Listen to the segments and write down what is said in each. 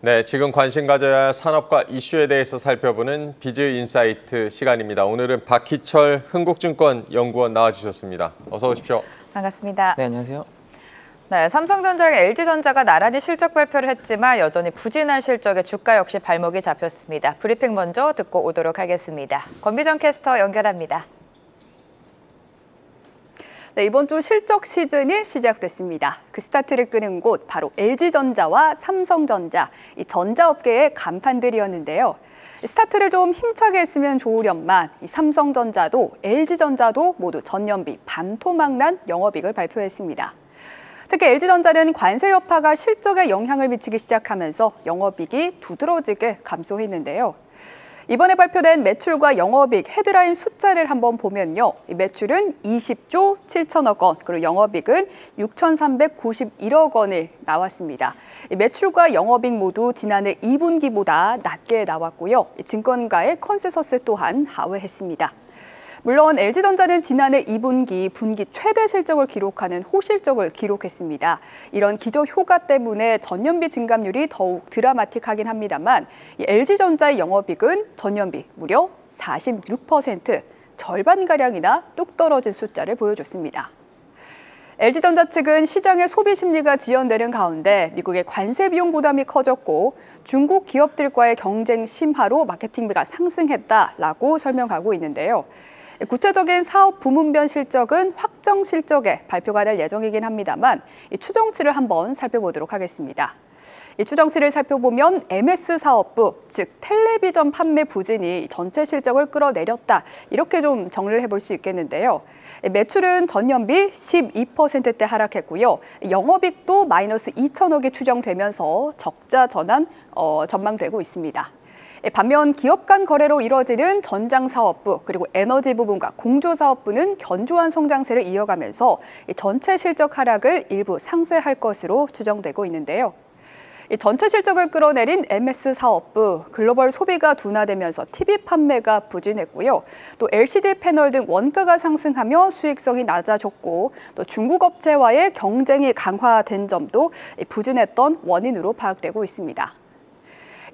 네, 지금 관심 가져야 할 산업과 이슈에 대해서 살펴보는 비즈인사이트 시간입니다. 오늘은 박희철 흥국증권 연구원 나와주셨습니다. 어서 오십시오. 반갑습니다. 네, 안녕하세요. 네, 삼성전자랑 LG전자가 나란히 실적 발표를 했지만 여전히 부진한 실적에 주가 역시 발목이 잡혔습니다. 브리핑 먼저 듣고 오도록 하겠습니다. 권비정 캐스터 연결합니다. 네, 이번 주 실적 시즌이 시작됐습니다. 그 스타트를 끄는 곳 바로 LG전자와 삼성전자, 이 전자업계의 간판들이었는데요. 스타트를 좀 힘차게 했으면 좋으련만 이 삼성전자도 LG전자도 모두 전년비 반토막난 영업이익을 발표했습니다. 특히 LG전자는 관세 여파가 실적에 영향을 미치기 시작하면서 영업이익이 두드러지게 감소했는데요. 이번에 발표된 매출과 영업이익 헤드라인 숫자를 한번 보면요. 매출은 20조 7천억 원, 그리고 영업이익은 6,391억 원이 나왔습니다. 매출과 영업이익 모두 지난해 2분기보다 낮게 나왔고요. 증권가의 컨센서스 또한 하회했습니다. 물론 LG전자는 지난해 2분기 분기 최대 실적을 기록하는 호실적을 기록했습니다. 이런 기저 효과 때문에 전년비 증감률이 더욱 드라마틱하긴 합니다만 LG전자의 영업이익은 전년비 무려 46%, 절반가량이나 뚝 떨어진 숫자를 보여줬습니다. LG전자 측은 시장의 소비 심리가 지연되는 가운데 미국의 관세 비용 부담이 커졌고 중국 기업들과의 경쟁 심화로 마케팅비가 상승했다라고 설명하고 있는데요. 구체적인 사업 부문별 실적은 확정 실적에 발표가 될 예정이긴 합니다만 이 추정치를 한번 살펴보도록 하겠습니다. 이 추정치를 살펴보면 MS 사업부, 즉 텔레비전 판매 부진이 전체 실적을 끌어내렸다. 이렇게 좀 정리를 해볼 수 있겠는데요. 매출은 전년비 12%대 하락했고요. 영업이익도 마이너스 2천억이 추정되면서 적자 전환 전망되고 있습니다. 반면 기업 간 거래로 이뤄지는 전장사업부 그리고 에너지 부분과 공조사업부는 견조한 성장세를 이어가면서 전체 실적 하락을 일부 상쇄할 것으로 추정되고 있는데요. 전체 실적을 끌어내린 MS 사업부, 글로벌 소비가 둔화되면서 TV 판매가 부진했고요. 또 LCD 패널 등 원가가 상승하며 수익성이 낮아졌고 또 중국 업체와의 경쟁이 강화된 점도 부진했던 원인으로 파악되고 있습니다.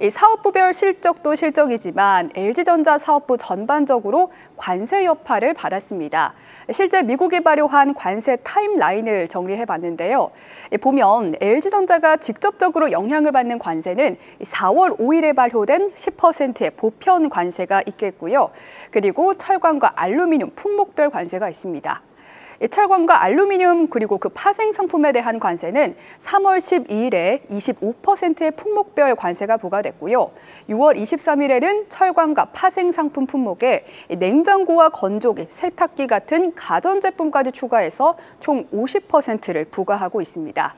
이 사업부별 실적도 실적이지만 LG전자 사업부 전반적으로 관세 여파를 받았습니다. 실제 미국이 발효한 관세 타임라인을 정리해봤는데요. 보면 LG전자가 직접적으로 영향을 받는 관세는 4월 5일에 발효된 10%의 보편 관세가 있겠고요. 그리고 철강과 알루미늄 품목별 관세가 있습니다. 철강과 알루미늄 그리고 그 파생 상품에 대한 관세는 3월 12일에 25%의 품목별 관세가 부과됐고요. 6월 23일에는 철강과 파생 상품 품목에 냉장고와 건조기, 세탁기 같은 가전제품까지 추가해서 총 50%를 부과하고 있습니다.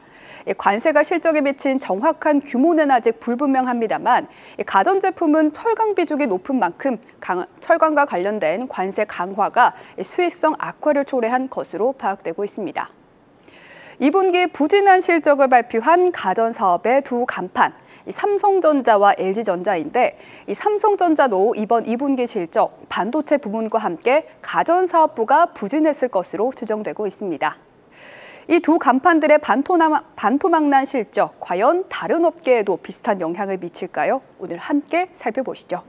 관세가 실적에 미친 정확한 규모는 아직 불분명합니다만 가전제품은 철강 비중이 높은 만큼 철강과 관련된 관세 강화가 수익성 악화를 초래한 것으로 파악되고 있습니다. 2분기 부진한 실적을 발표한 가전사업의 두 간판, 삼성전자와 LG전자인데 이 삼성전자도 이번 2분기 실적, 반도체 부문과 함께 가전사업부가 부진했을 것으로 추정되고 있습니다. 이 두 간판들의 반토막난 실적, 과연 다른 업계에도 비슷한 영향을 미칠까요? 오늘 함께 살펴보시죠.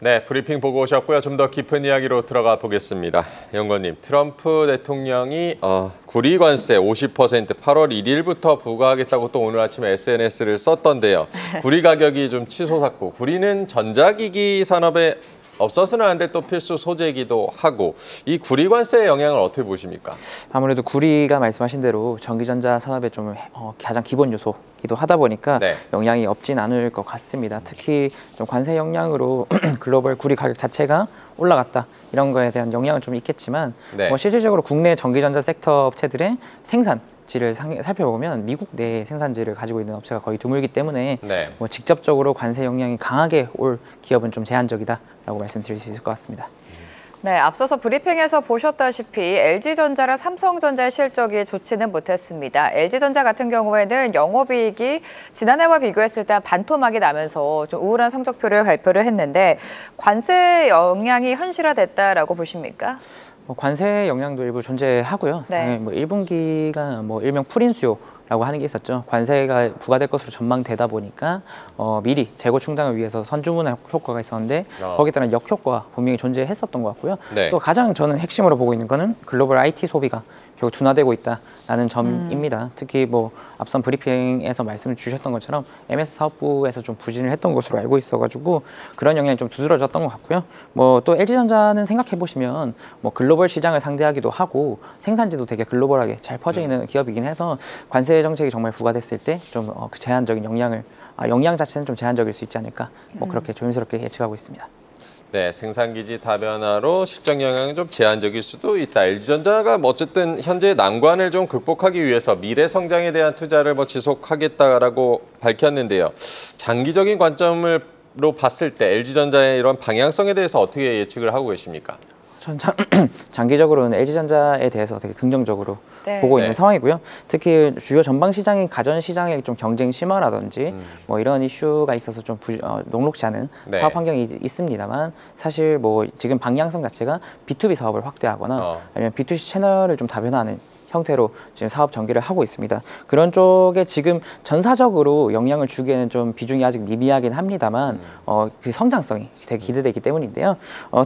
네, 브리핑 보고 오셨고요. 좀 더 깊은 이야기로 들어가 보겠습니다. 연구원님, 트럼프 대통령이 구리 관세 50% 8월 1일부터 부과하겠다고 또 오늘 아침에 SNS를 썼던데요. 구리 가격이 좀 치솟았고, 구리는 전자기기 산업에 없어서는 안 돼 또 필수 소재이기도 하고 이 구리 관세의 영향을 어떻게 보십니까? 아무래도 구리가 말씀하신 대로 전기전자 산업의 좀 가장 기본 요소이기도 하다 보니까 네. 영향이 없진 않을 것 같습니다. 특히 좀 관세 영향으로 글로벌 구리 가격 자체가 올라갔다 이런 거에 대한 영향은 좀 있겠지만 네. 실질적으로 국내 전기전자 섹터 업체들의 생산지를 살펴보면 미국 내 생산지를 가지고 있는 업체가 거의 드물기 때문에 네. 직접적으로 관세 영향이 강하게 올 기업은 좀 제한적이다라고 말씀드릴 수 있을 것 같습니다. 네, 앞서서 브리핑에서 보셨다시피 LG전자랑 삼성전자의 실적이 좋지는 못했습니다. LG전자 같은 경우에는 영업이익이 지난해와 비교했을 때 반토막이 나면서 좀 우울한 성적표를 발표를 했는데 관세 영향이 현실화됐다라고 보십니까? 관세 영향도 일부 존재하고요. 네. 당연히 뭐 1분기가 뭐 일명 풀인수요라고 하는 게 있었죠. 관세가 부과될 것으로 전망되다 보니까 미리 재고 충당을 위해서 선주문화 효과가 있었는데 거기에 따른 역효과가 분명히 존재했었던 것 같고요. 네. 또 가장 저는 핵심으로 보고 있는 거는 글로벌 IT 소비가 결국 둔화되고 있다라는 점입니다. 특히 뭐 앞선 브리핑에서 말씀을 주셨던 것처럼 MS 사업부에서 좀 부진을 했던 것으로 알고 있어가지고 그런 영향이 좀 두드러졌던 것 같고요. 뭐 또 LG전자는 생각해 보시면 뭐 글로벌 시장을 상대하기도 하고 생산지도 되게 글로벌하게 잘 퍼져 있는 기업이긴 해서 관세 정책이 정말 부과됐을 때 좀 그 제한적인 영향 자체는 좀 제한적일 수 있지 않을까 뭐 그렇게 조심스럽게 예측하고 있습니다. 네, 생산기지 다변화로 실적 영향이 좀 제한적일 수도 있다. LG전자가 뭐 어쨌든 현재 난관을 좀 극복하기 위해서 미래 성장에 대한 투자를 뭐 지속하겠다라고 밝혔는데요. 장기적인 관점으로 봤을 때 LG전자의 이런 방향성에 대해서 어떻게 예측을 하고 계십니까? 전 장기적으로는 LG전자에 대해서 되게 긍정적으로 네. 보고 있는 네. 상황이고요. 특히 주요 전방 시장인 가전 시장의 좀 경쟁 심화라든지 뭐 이런 이슈가 있어서 좀 녹록지 않은 네. 사업 환경이 있습니다만 사실 뭐 지금 방향성 자체가 B2B 사업을 확대하거나 아니면 B2C 채널을 좀 다변화하는 형태로 지금 사업 전개를 하고 있습니다. 그런 쪽에 지금 전사적으로 영향을 주기에는 좀 비중이 아직 미미하긴 합니다만 그 성장성이 되게 기대되기 때문인데요.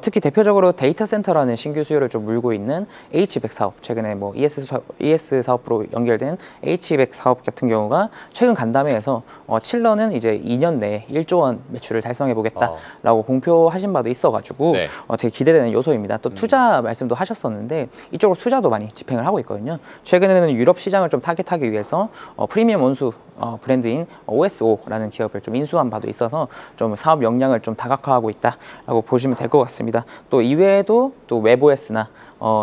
특히 대표적으로 데이터 센터라는 신규 수요를 좀 물고 있는 H200 사업, 최근에 뭐 ES 사업으로 연결된 H200 사업 같은 경우가 최근 간담회에서 칠러는 이제 2년 내에 1조 원 매출을 달성해 보겠다라고 공표하신 바도 있어가지고 네. 되게 기대되는 요소입니다. 또 투자 말씀도 하셨었는데 이쪽으로 투자도 많이 집행을 하고 있거든요. 최근에는 유럽 시장을 좀 타겟하기 위해서 프리미엄 원수 브랜드인 OSO라는 기업을 좀 인수한 바도 있어서 좀 사업 역량을 좀 다각화하고 있다라고 보시면 될 것 같습니다. 또 이외에도 또 웹OS나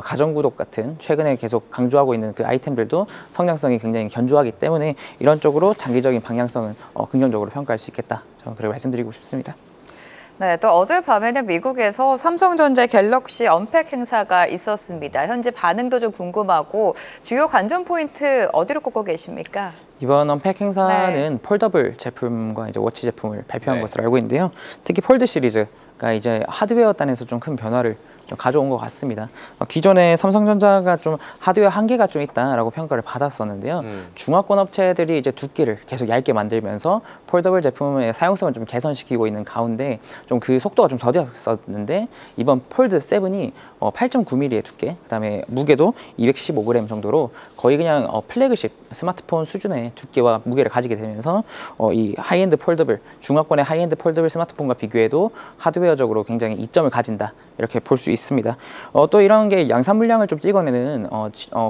가정구독 같은 최근에 계속 강조하고 있는 그 아이템들도 성장성이 굉장히 견조하기 때문에 이런 쪽으로 장기적인 방향성을 긍정적으로 평가할 수 있겠다. 저는 그렇게 말씀드리고 싶습니다. 네, 또 어젯밤에는 미국에서 삼성전자 갤럭시 언팩 행사가 있었습니다. 현재 반응도 좀 궁금하고 주요 관전 포인트 어디로 꼽고 계십니까? 이번 언팩 행사는 폴더블 제품과 이제 워치 제품을 발표한 것으로 알고 있는데요. 특히 폴드 시리즈가 이제 하드웨어 단에서 좀 큰 변화를 좀 가져온 것 같습니다. 기존에 삼성전자가 좀 하드웨어 한계가 좀 있다라고 평가를 받았었는데요. 중화권 업체들이 이제 두께를 계속 얇게 만들면서 폴더블 제품의 사용성을 좀 개선시키고 있는 가운데 좀 그 속도가 좀 더뎠었는데 이번 폴드 7이 8.9mm의 두께, 그다음에 무게도 215g 정도로 거의 그냥 플래그십 스마트폰 수준의 두께와 무게를 가지게 되면서 이 하이엔드 폴더블, 중화권의 하이엔드 폴더블 스마트폰과 비교해도 하드웨어적으로 굉장히 이점을 가진다 이렇게 볼 수 있습니다. 또 이런 게 양산 물량을 좀 찍어내는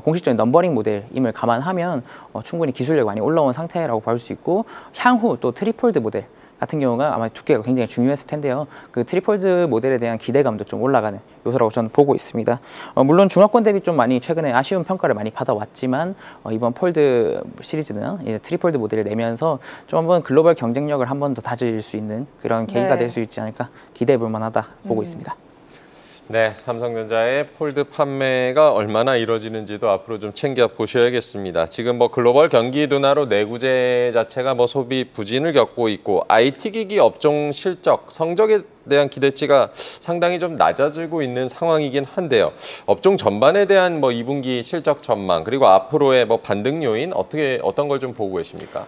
공식적인 넘버링 모델임을 감안하면 충분히 기술력이 많이 올라온 상태라고 볼 수 있고 향후 또 트리폴드 모델 같은 경우가 아마 두께가 굉장히 중요했을 텐데요. 그 트리폴드 모델에 대한 기대감도 좀 올라가는 요소라고 저는 보고 있습니다. 물론 중화권 대비 좀 많이 최근에 아쉬운 평가를 많이 받아왔지만 이번 폴드 시리즈는 트리폴드 모델을 내면서 좀 한번 글로벌 경쟁력을 한 번 더 다질 수 있는 그런 계기가 될 수 있지 않을까 기대해 볼 만하다 보고 있습니다. 네, 삼성전자의 폴드 판매가 얼마나 이루어지는지도 앞으로 좀 챙겨 보셔야겠습니다. 지금 뭐 글로벌 경기 둔화로 내구재 자체가 뭐 소비 부진을 겪고 있고 IT 기기 업종 실적, 성적에 대한 기대치가 상당히 좀 낮아지고 있는 상황이긴 한데요. 업종 전반에 대한 뭐 2분기 실적 전망 그리고 앞으로의 뭐 반등 요인 어떤 걸 좀 보고 계십니까?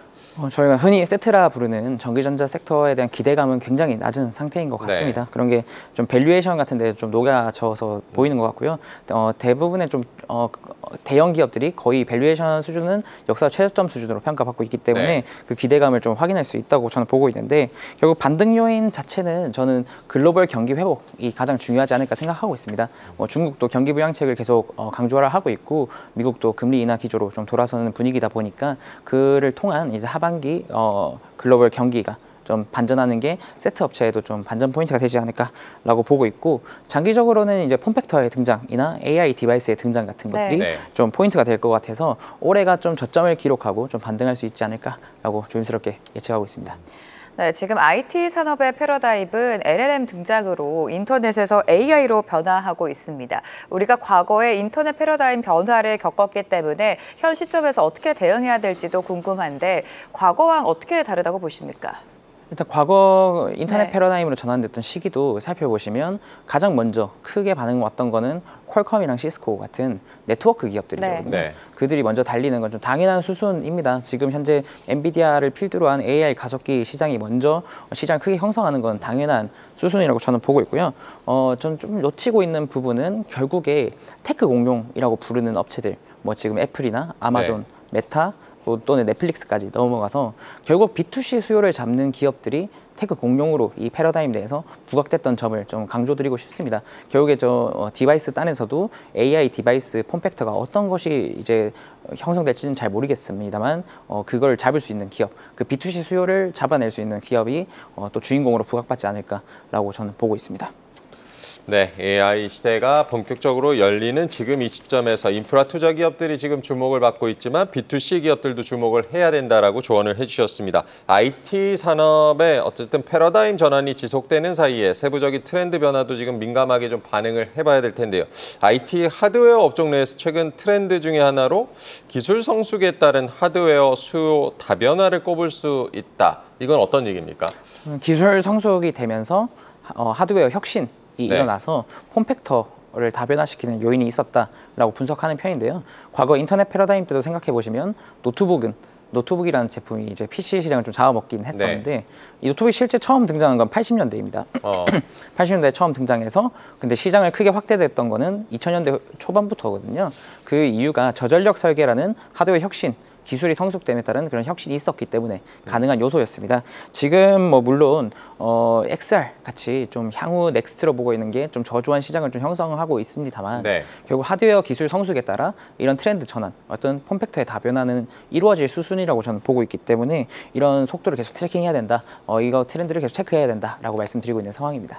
저희가 흔히 세트라 부르는 전기전자 섹터에 대한 기대감은 굉장히 낮은 상태인 것 같습니다. 그런 게 좀 밸류에이션 같은 데 좀 녹아져서 보이는 것 같고요. 대부분의 좀 대형 기업들이 거의 밸류에이션 수준은 역사 최저점 수준으로 평가받고 있기 때문에 그 기대감을 좀 확인할 수 있다고 저는 보고 있는데 결국 반등 요인 자체는 저는 글로벌 경기 회복이 가장 중요하지 않을까 생각하고 있습니다. 중국도 경기 부양책을 계속 강조하라 하고 있고 미국도 금리 인하 기조로 좀 돌아서는 분위기다 보니까 그를 통한 이제 하반기 글로벌 경기가 좀 반전하는 게 세트 업체에도 좀 반전 포인트가 되지 않을까라고 보고 있고 장기적으로는 이제 폼팩터의 등장이나 AI 디바이스의 등장 같은 것들이 좀 포인트가 될 것 같아서 올해가 좀 저점을 기록하고 좀 반등할 수 있지 않을까라고 조심스럽게 예측하고 있습니다. 네, 지금 IT 산업의 패러다임은 LLM 등장으로 인터넷에서 AI로 변화하고 있습니다. 우리가 과거에 인터넷 패러다임 변화를 겪었기 때문에 현 시점에서 어떻게 대응해야 될지도 궁금한데 과거랑 어떻게 다르다고 보십니까? 일단 과거 인터넷 네. 패러다임으로 전환됐던 시기도 살펴보시면 가장 먼저 크게 반응 왔던 거는 퀄컴이랑 시스코 같은 네트워크 기업들이거든요. 네. 그들이 먼저 달리는 건 좀 당연한 수순입니다. 지금 현재 엔비디아를 필두로 한 AI 가속기 시장이 먼저 시장을 크게 형성하는 건 당연한 수순이라고 저는 보고 있고요. 저는 좀 놓치고 있는 부분은 결국에 테크 공룡이라고 부르는 업체들, 뭐 지금 애플이나 아마존, 메타, 또는 넷플릭스까지 넘어가서 결국 B2C 수요를 잡는 기업들이 테크 공룡으로 이 패러다임 내에서 부각됐던 점을 좀 강조드리고 싶습니다. 결국에 디바이스 딴에서도 AI 디바이스 폼팩터가 어떤 것이 이제 형성될지는 잘 모르겠습니다만 그걸 잡을 수 있는 기업, 그 B2C 수요를 잡아낼 수 있는 기업이 또 주인공으로 부각받지 않을까라고 저는 보고 있습니다. 네, AI 시대가 본격적으로 열리는 지금 이 시점에서 인프라 투자 기업들이 지금 주목을 받고 있지만 B2C 기업들도 주목을 해야 된다라고 조언을 해주셨습니다. IT 산업의 어쨌든 패러다임 전환이 지속되는 사이에 세부적인 트렌드 변화도 지금 민감하게 좀 반응을 해봐야 될 텐데요. IT 하드웨어 업종 내에서 최근 트렌드 중에 하나로 기술 성숙에 따른 하드웨어 수요 다변화를 꼽을 수 있다. 이건 어떤 얘기입니까? 기술 성숙이 되면서 하드웨어 혁신 네. 일어나서 폼팩터를 다변화시키는 요인이 있었다라고 분석하는 편인데요. 과거 인터넷 패러다임 때도 생각해 보시면 노트북이라는 제품이 이제 PC 시장을 좀 잡아먹긴 했었는데 이 노트북이 실제 처음 등장한 건 80년대입니다. 80년대에 처음 등장해서 근데 시장을 크게 확대됐던 거는 2000년대 초반부터거든요. 그 이유가 저전력 설계라는 하드웨어 혁신, 기술이 성숙됨에 따른 그런 혁신이 있었기 때문에 가능한 요소였습니다. 지금 뭐 물론 XR 같이 좀 향후 넥스트로 보고 있는 게 좀 저조한 시장을 좀 형성하고 있습니다만 결국 하드웨어 기술 성숙에 따라 이런 트렌드 전환, 어떤 폼팩터의 다변화는 이루어질 수순이라고 저는 보고 있기 때문에 이런 속도를 계속 트래킹해야 된다. 이거 트렌드를 계속 체크해야 된다라고 말씀드리고 있는 상황입니다.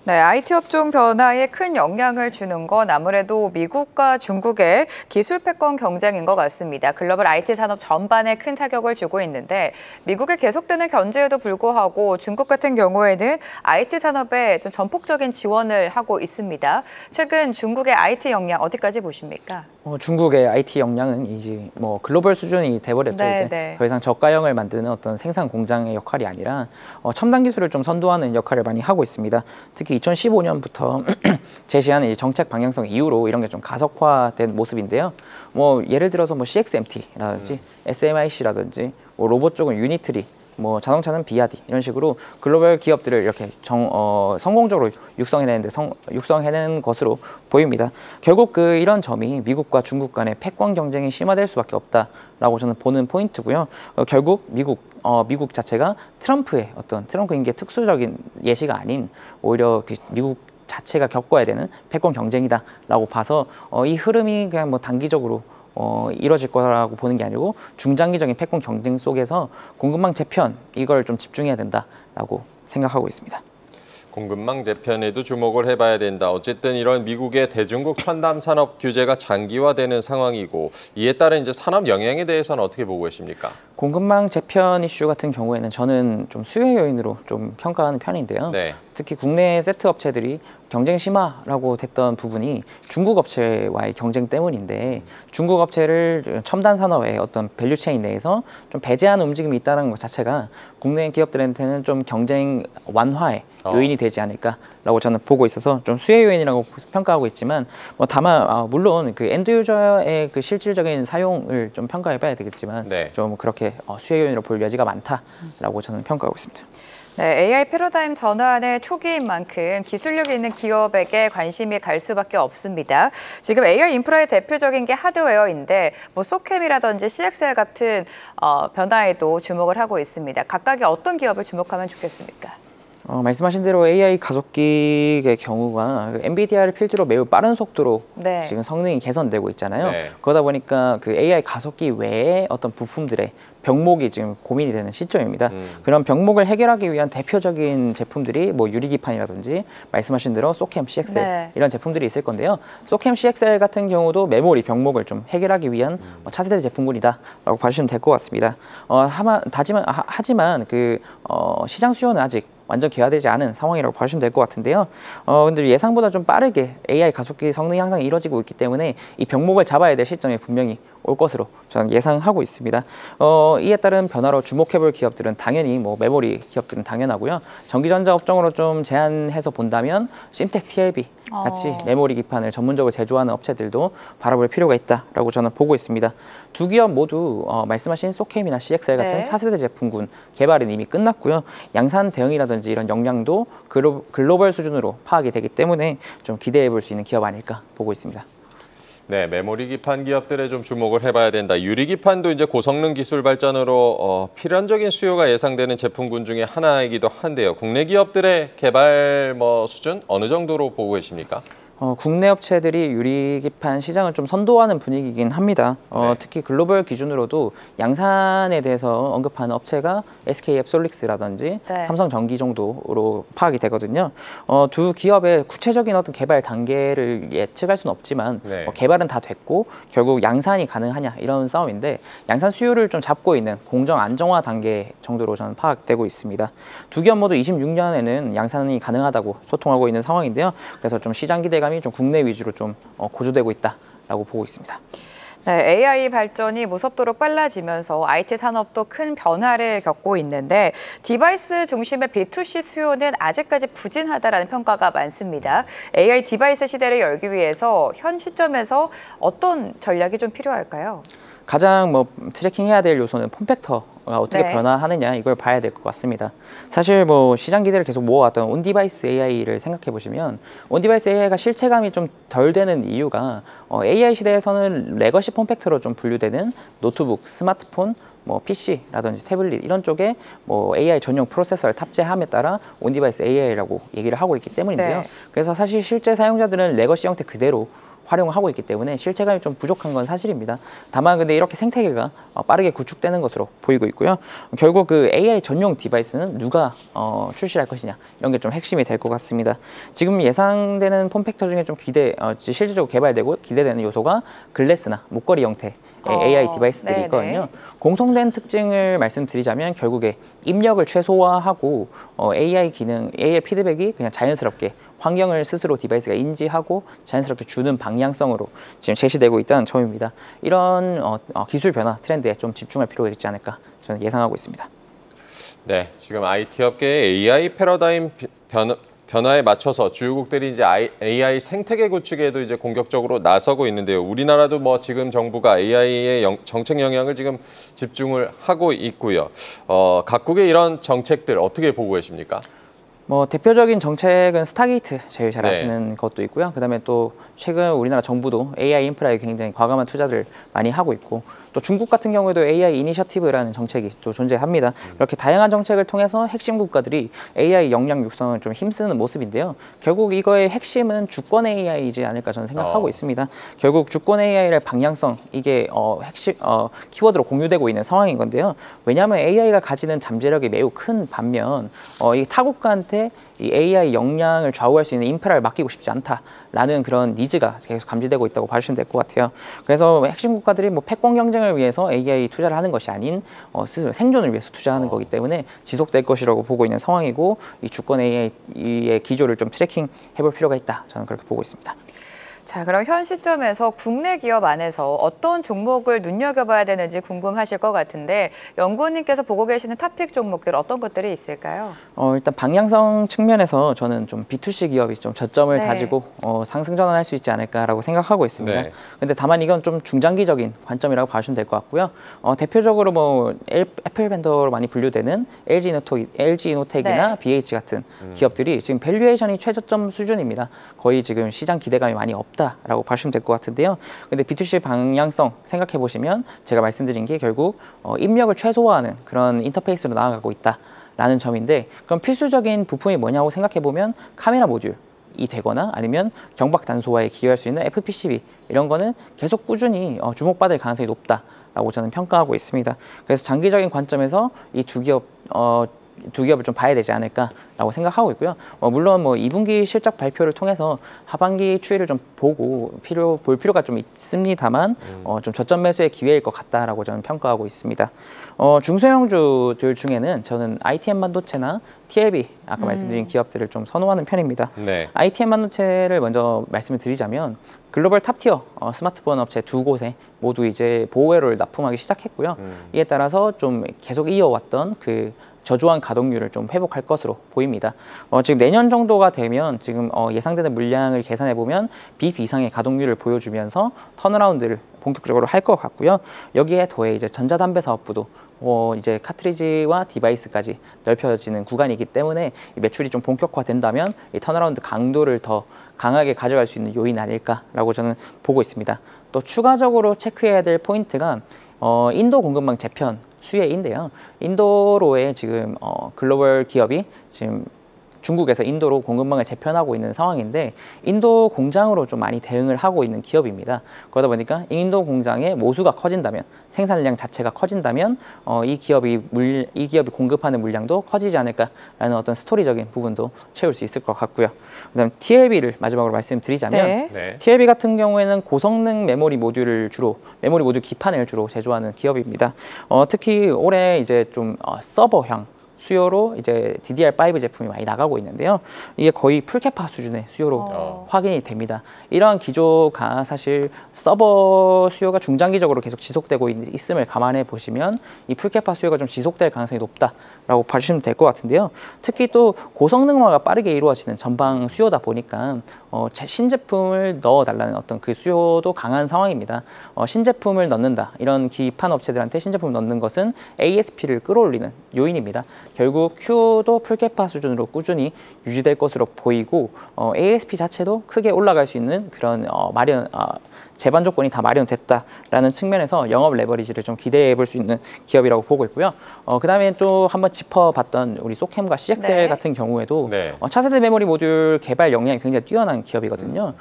네, IT 업종 변화에 큰 영향을 주는 건 아무래도 미국과 중국의 기술 패권 경쟁인 것 같습니다. 글로벌 IT 산업 전반에 큰 타격을 주고 있는데 미국의 계속되는 견제에도 불구하고 중국 같은 경우에는 IT 산업에 좀 전폭적인 지원을 하고 있습니다. 최근 중국의 IT 역량 어디까지 보십니까? 중국의 IT 역량은 이제 뭐 글로벌 수준이 돼버렸죠. 네, 이제 네. 더 이상 저가형을 만드는 어떤 생산 공장의 역할이 아니라 첨단 기술을 좀 선도하는 역할을 많이 하고 있습니다. 특히 2015년부터 제시한 이 정책 방향성 이후로 이런 게 좀 가속화된 모습인데요. 뭐 예를 들어서 뭐 CXMT라든지 SMIC라든지 뭐 로봇 쪽은 유니트리, 뭐 자동차는 비아디 이런 식으로 글로벌 기업들을 이렇게 성공적으로 육성해낸 것으로 보입니다. 결국 이런 점이 미국과 중국 간의 패권 경쟁이 심화될 수밖에 없다라고 저는 보는 포인트고요. 결국 미국 자체가 트럼프 임기의 특수적인 예시가 아닌 오히려 미국 자체가 겪어야 되는 패권 경쟁이다라고 봐서 이 흐름이 그냥 뭐 단기적으로 이루어질 거라고 보는 게 아니고 중장기적인 패권 경쟁 속에서 공급망 재편 이걸 좀 집중해야 된다라고 생각하고 있습니다. 공급망 재편에도 주목을 해봐야 된다. 어쨌든 이런 미국의 대중국 첨단 산업 규제가 장기화되는 상황이고 이에 따른 이제 산업 영향에 대해서는 어떻게 보고 계십니까? 공급망 재편 이슈 같은 경우에는 저는 좀 수요 요인으로 좀 평가하는 편인데요. 네. 특히 국내 세트 업체들이 경쟁 심화라고 됐던 부분이 중국 업체와의 경쟁 때문인데 중국 업체를 첨단 산업의 어떤 밸류체인 내에서 좀 배제하는 움직임이 있다는 것 자체가 국내 기업들한테는 좀 경쟁 완화의 요인이 되지 않을까라고 저는 보고 있어서 좀 수혜 요인이라고 평가하고 있지만 뭐 다만 물론 그 엔드 유저의 그 실질적인 사용을 좀 평가해봐야 되겠지만 좀 그렇게 수혜 요인으로 볼 여지가 많다라고 저는 평가하고 있습니다. 네, AI 패러다임 전환의 초기인 만큼 기술력이 있는 기업에게 관심이 갈 수밖에 없습니다. 지금 AI 인프라의 대표적인 게 하드웨어인데 뭐 소캠이라든지 CXL 같은 변화에도 주목을 하고 있습니다. 각각의 어떤 기업을 주목하면 좋겠습니까? 말씀하신 대로 AI 가속기의 경우가 엔비디아를 필두로 매우 빠른 속도로 지금 성능이 개선되고 있잖아요. 그러다 보니까 그 AI 가속기 외에 어떤 부품들의 병목이 지금 고민이 되는 시점입니다. 그런 병목을 해결하기 위한 대표적인 제품들이 뭐 유리기판이라든지 말씀하신 대로 소캠, CXL 이런 제품들이 있을 건데요. 소캠, CXL 같은 경우도 메모리 병목을 좀 해결하기 위한 차세대 제품군이다라고 봐주시면 될 것 같습니다. 하지만 그 시장 수요는 아직 완전 개화되지 않은 상황이라고 봐주시면 될 것 같은데요. 근데 예상보다 좀 빠르게 AI 가속기 성능 향상이 이루어지고 있기 때문에 이 병목을 잡아야 될 시점이 분명히 올 것으로 저는 예상하고 있습니다. 이에 따른 변화로 주목해볼 기업들은 당연히 뭐 메모리 기업들은 당연하고요. 전기전자 업종으로 좀 제한해서 본다면 심텍 TLB 같이 메모리 기판을 전문적으로 제조하는 업체들도 바라볼 필요가 있다라고 저는 보고 있습니다. 두 기업 모두 말씀하신 소캠이나 CXL 같은 네. 차세대 제품군 개발은 이미 끝났고요. 양산 대응이라든지 이런 역량도 글로벌 수준으로 파악이 되기 때문에 좀 기대해 볼 수 있는 기업 아닐까 보고 있습니다. 네, 메모리 기판 기업들에 좀 주목을 해봐야 된다. 유리 기판도 이제 고성능 기술 발전으로 필연적인 수요가 예상되는 제품군 중에 하나이기도 한데요. 국내 기업들의 개발 수준 어느 정도로 보고 계십니까? 국내 업체들이 유리기판 시장을 좀 선도하는 분위기이긴 합니다. 네. 특히 글로벌 기준으로도 양산에 대해서 언급하는 업체가 SK 앱솔릭스라든지 네. 삼성전기 정도로 파악이 되거든요. 두 기업의 구체적인 어떤 개발 단계를 예측할 수는 없지만 네. 개발은 다 됐고 결국 양산이 가능하냐 이런 싸움인데 양산 수요를 좀 잡고 있는 공정 안정화 단계 정도로 저는 파악되고 있습니다. 두 기업 모두 26년에는 양산이 가능하다고 소통하고 있는 상황인데요. 그래서 좀 시장 기대감이 좀 국내 위주로 좀 고조되고 있다라고 보고 있습니다. 네, AI 발전이 무섭도록 빨라지면서 IT 산업도 큰 변화를 겪고 있는데 디바이스 중심의 B2C 수요는 아직까지 부진하다라는 평가가 많습니다. AI 디바이스 시대를 열기 위해서 현 시점에서 어떤 전략이 좀 필요할까요? 가장 트래킹해야 될 요소는 폼팩터가 어떻게 네. 변화하느냐 이걸 봐야 될 것 같습니다. 사실 시장 기대를 계속 모아왔던 온디바이스 AI를 생각해 보시면 온디바이스 AI가 실체감이 좀 덜 되는 이유가 AI 시대에서는 레거시 폼팩터로 좀 분류되는 노트북, 스마트폰, PC라든지 태블릿 이런 쪽에 AI 전용 프로세서를 탑재함에 따라 온디바이스 AI라고 얘기를 하고 있기 때문인데요. 네. 그래서 사실 실제 사용자들은 레거시 형태 그대로 활용을 하고 있기 때문에 실체감이 좀 부족한 건 사실입니다. 다만 근데 이렇게 생태계가 빠르게 구축되는 것으로 보이고 있고요. 결국 그 AI 전용 디바이스는 누가 출시할 것이냐 이런 게 좀 핵심이 될 것 같습니다. 지금 예상되는 폼팩터 중에 좀 실질적으로 개발되고 기대되는 요소가 글래스나 목걸이 형태 AI 디바이스들이 네네. 있거든요. 공통된 특징을 말씀드리자면 결국에 입력을 최소화하고 AI 피드백이 그냥 자연스럽게 환경을 스스로 디바이스가 인지하고 자연스럽게 주는 방향성으로 지금 제시되고 있다는 점입니다. 이런 기술 변화 트렌드에 좀 집중할 필요가 있지 않을까 저는 예상하고 있습니다. 네, 지금 IT 업계의 AI 패러다임 변화에 맞춰서 주요국들이 이제 AI 생태계 구축에도 이제 공격적으로 나서고 있는데요. 우리나라도 지금 정부가 AI의 정책 영향을 지금 집중을 하고 있고요. 각국의 이런 정책들 어떻게 보고 계십니까? 대표적인 정책은 스타게이트 제일 잘 네. 아시는 것도 있고요. 그다음에 또 최근 우리나라 정부도 AI 인프라에 굉장히 과감한 투자를 많이 하고 있고 또 중국 같은 경우에도 AI 이니셔티브라는 정책이 또 존재합니다. 이렇게 다양한 정책을 통해서 핵심 국가들이 AI 역량 육성을 좀 힘쓰는 모습인데요. 결국 이거의 핵심은 주권 AI이지 않을까 저는 생각하고 있습니다. 결국 주권 AI의 방향성 이게 핵심 키워드로 공유되고 있는 상황인 건데요. 왜냐하면 AI가 가지는 잠재력이 매우 큰 반면 이 타국가한테 이 AI 역량을 좌우할 수 있는 인프라를 맡기고 싶지 않다라는 그런 니즈가 계속 감지되고 있다고 봐주시면 될 것 같아요. 그래서 핵심 국가들이 패권 경쟁을 위해서 AI 투자를 하는 것이 아닌 스스로 생존을 위해서 투자하는 거기 때문에 지속될 것이라고 보고 있는 상황이고 이 주권 AI의 기조를 좀 트래킹 해볼 필요가 있다. 저는 그렇게 보고 있습니다. 자, 그럼 현 시점에서 국내 기업 안에서 어떤 종목을 눈여겨봐야 되는지 궁금하실 것 같은데 연구원님께서 보고 계시는 탑픽 종목들 어떤 것들이 있을까요? 일단 방향성 측면에서 저는 좀 B2C 기업이 좀 저점을 네. 다지고 상승 전환할 수 있지 않을까라고 생각하고 있습니다. 네. 근데 다만 이건 좀 중장기적인 관점이라고 봐주시면 될 것 같고요. 대표적으로 애플 벤더로 많이 분류되는 LG 이노텍이나 네. BH 같은 기업들이 지금 밸류에이션이 최저점 수준입니다. 거의 지금 시장 기대감이 많이 없다라고 봐주시면 될 것 같은데요. 근데 B2C 방향성 생각해 보시면 제가 말씀드린 게 결국 입력을 최소화하는 그런 인터페이스로 나아가고 있다라는 점인데 그럼 필수적인 부품이 뭐냐고 생각해 보면 카메라 모듈이 되거나 아니면 경박 단소화에 기여할 수 있는 FPCB 이런 거는 계속 꾸준히 주목받을 가능성이 높다라고 저는 평가하고 있습니다. 그래서 장기적인 관점에서 이 두 기업 두 기업을 좀 봐야 되지 않을까라고 생각하고 있고요. 물론 2분기 실적 발표를 통해서 하반기 추이를 좀 보고 볼 필요가 좀 있습니다만 좀 저점 매수의 기회일 것 같다라고 저는 평가하고 있습니다. 중소형주들 중에는 저는 ITM 반도체나 TLB 아까 말씀드린 기업들을 좀 선호하는 편입니다. 네. ITM 반도체를 먼저 말씀을 드리자면 글로벌 탑티어 스마트폰 업체 두 곳에 모두 이제 보호회로를 납품하기 시작했고요. 이에 따라서 좀 계속 이어왔던 그 저조한 가동률을 좀 회복할 것으로 보입니다. 지금 내년 정도가 되면 지금 예상되는 물량을 계산해 보면 비비상의 가동률을 보여주면서 턴어라운드를 본격적으로 할 것 같고요. 여기에 더해 이제 전자담배 사업부도 이제 카트리지와 디바이스까지 넓혀지는 구간이기 때문에 이 매출이 좀 본격화된다면 이 턴어라운드 강도를 더 강하게 가져갈 수 있는 요인 아닐까라고 저는 보고 있습니다. 또 추가적으로 체크해야 될 포인트가 인도 공급망 재편 수혜인데요. 인도로의 지금 글로벌 기업이 지금 중국에서 인도로 공급망을 재편하고 있는 상황인데 기업이 공장으로 좀 많이 대응을 하고 있는 기업입니다. 그러다 보니까 인도 공장의 모수가 커진다면 생산량 자체가 커진다면 이 기업이 공급하는 물량도 커지지 않을까라는 어떤 스토리적인 부분도 채울 수 있을 것 같고요. 그다음 TLB를 마지막으로 말씀드리자면 네. TLB 같은 경우에는 고성능 메모리 모듈 기판을 주로 제조하는 기업입니다. 특히 올해 이제 좀 서버형 수요로 이제 DDR5 제품이 많이 나가고 있는데요. 이게 거의 풀캐파 수준의 수요로 확인이 됩니다. 이러한 기조가 사실 서버 수요가 중장기적으로 계속 지속되고 있음을 감안해 보시면 이 풀캐파 수요가 좀 지속될 가능성이 높다라고 봐주시면 될 것 같은데요. 특히 또 고성능화가 빠르게 이루어지는 전방 수요다 보니까 신제품을 넣어달라는 어떤 그 수요도 강한 상황입니다. 신제품을 넣는다. 이런 기판 업체들한테 신제품을 넣는 것은 ASP를 끌어올리는 요인입니다. 결국 Q도 풀캐파 수준으로 꾸준히 유지될 것으로 보이고 ASP 자체도 크게 올라갈 수 있는 그런 제반 조건이 다 마련됐다라는 측면에서 영업 레버리지를 좀 기대해 볼 수 있는 기업이라고 보고 있고요. 그다음에 또 한번 짚어봤던 우리 소캠과 CXL 네. 같은 경우에도 네. 차세대 메모리 모듈 개발 역량이 굉장히 뛰어난 기업이거든요.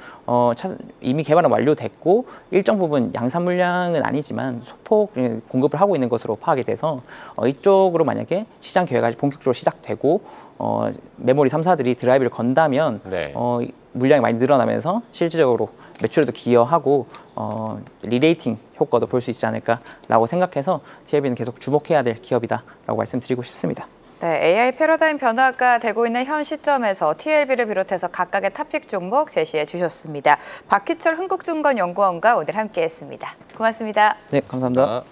이미 개발은 완료됐고 일정 부분 양산 물량은 아니지만 소폭 공급을 하고 있는 것으로 파악이 돼서 이쪽으로 만약에 시장 계획이 본격적으로 시작되고 메모리 3사들이 드라이브를 건다면 네. 물량이 많이 늘어나면서 실질적으로 매출에도 기여하고 리레이팅 효과도 볼 수 있지 않을까라고 생각해서 TLB는 계속 주목해야 될 기업이다라고 말씀드리고 싶습니다. 네, AI 패러다임 변화가 되고 있는 현 시점에서 TLB를 비롯해서 각각의 탑픽 종목 제시해 주셨습니다. 박희철 흥국증권 연구원과 오늘 함께했습니다. 고맙습니다. 네, 감사합니다.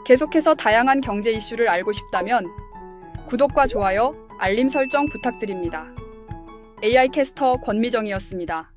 계속해서 다양한 경제 이슈를 알고 싶다면 구독과 좋아요, 알림 설정 부탁드립니다. AI 캐스터 권미정이었습니다.